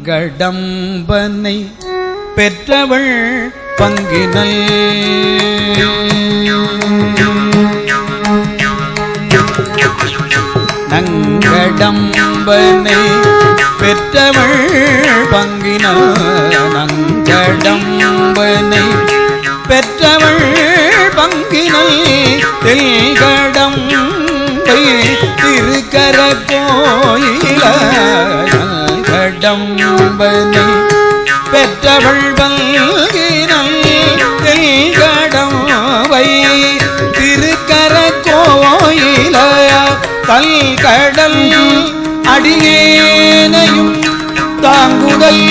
நங்கடம்பனை பெற்றவள் பங்கினல் நங்கடம்பனை பெற்றவள் பங்கினல் நங்கடம்பனை பெற்றவள் பங்கினல் தெல்கடம்பை திருக்கர கோயில நங்கடம்பனை பெற்றவள் பங்கினல் தெல்கடம்பை திருக்கர கோயில கல்கடல் அடியேனையும் தாங்குதல்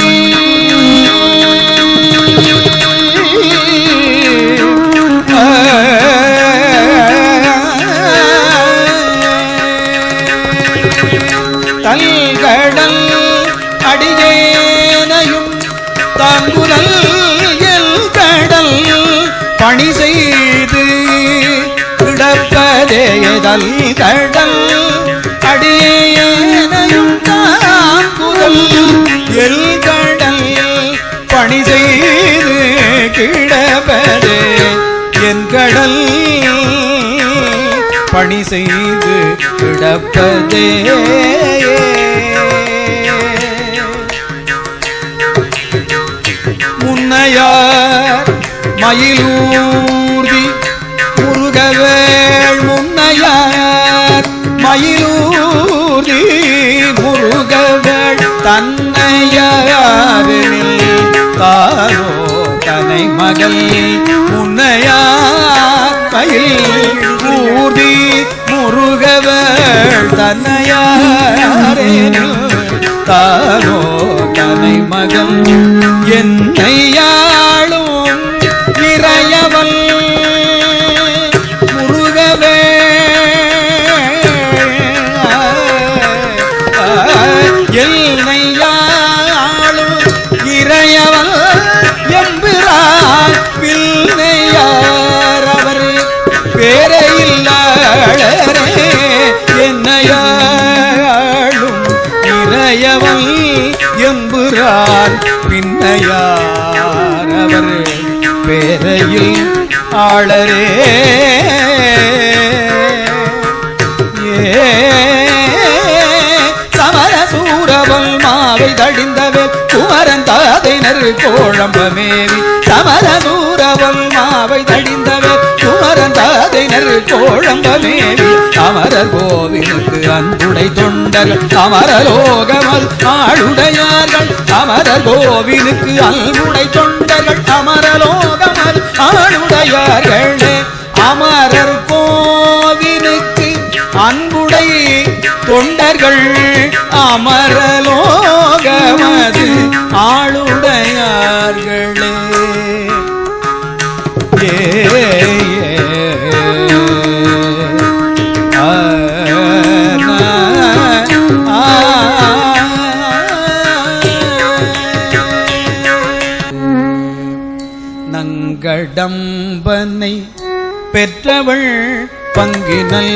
கல்கடல் அடியேனையும் தாங்குதல் எல்கடல் பணி செய்து கிடப்பதேயதல் கடல் அடியேனையும் தாங்குதல் எல்கடல் பணி செய்து கிடப்பதே என் கடல் பணி செய்து கிடப்பதே முன்னையார் மயிலூர்தி முருகவேள் முன்னையார் மயிலூர்தி முருகவேள் தன்னையாரில் தாரோ தனை மகள் முன்னையார் மயில் ஊர்தி முருகவேள் தன்னையாரில் தாரோ தனை மகள் என்னையாளும் இறையவள் என்னையாளும் இறையவள் எம்பிரான் பிள்ளையார் அவர் பேரையில்லாளரே என்னையாளும் இறையவள் எம்புரான் பின்னையார் அவர் பேரையில் ஆளரே சமரசூரவல் மாவை தடிந்தவே குமரன் தாதைனர் கோழம்பமேவி சமரசூரவல் மாவை தடிந்தவே குமரன் தாதைனர் கோழம்பமேவி அமரர் கோவிலுக்கு அன்புடை தொண்டர்கள் அமரலோகமல் ஆளுடையார்கள் அமரர் கோவிலுக்கு அன்புடை தொண்டர்கள் அமரலோகமல் ஆளுடையார்களே அமரர் கோவிலுக்கு அன்புடை தொண்டர்கள் அமரலோகமது ஆளுடையார்களே நங்கடம்பனை பெற்றவள் பங்கினல்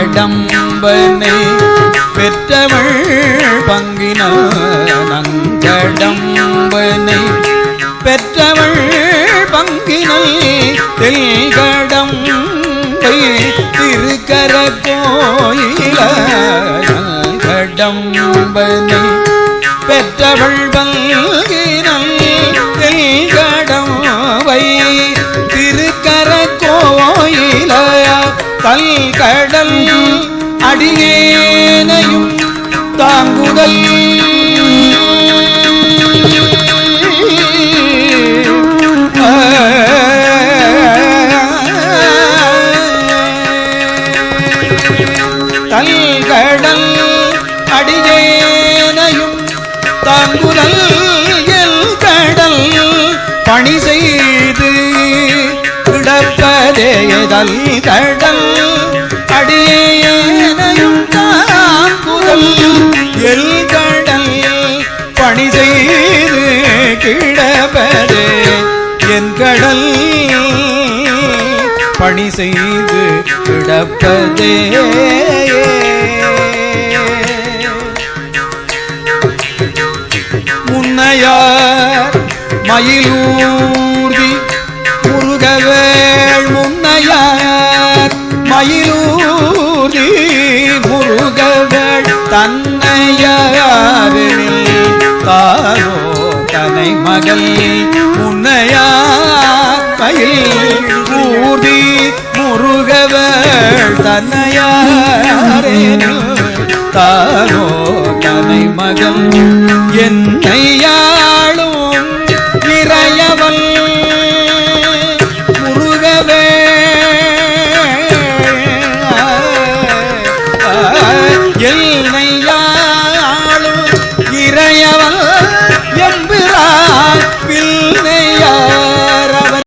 நங்கடம்பனை பெற்றவள் பங்கினல் நங்கடம்பனை பெற்றவள் பங்கினல் தெல்கடம்பை திருக்கர கோயில நங்கடம்பனை பெற்றவள் பங்கினல் தெல்கடம்பை திருக்கர கோயில கல்கடல் அடியேனையும் தாங்குதல் கல்கடல் அடியேனையும் தாங்குதல் எல்கடல் பணி செய்து கிடப்பதேயதல் கடல் அடியேனையும் தாங்குதல் எல்கடல் பணி செய்து கிடப்பதே என் கடல் பணி செய்து கிடப்பதே. முன்னையார் மயிலூர்தி முருகவேள் முன்னையார் மயிலூர்தி முருகவேள் தன்னையாரில் தாரோ தனை மகள் முன்னையார் மயில் ஊர்தி முருகவேள் தன்னையாரில் தாரோ தனை மகள் என்னை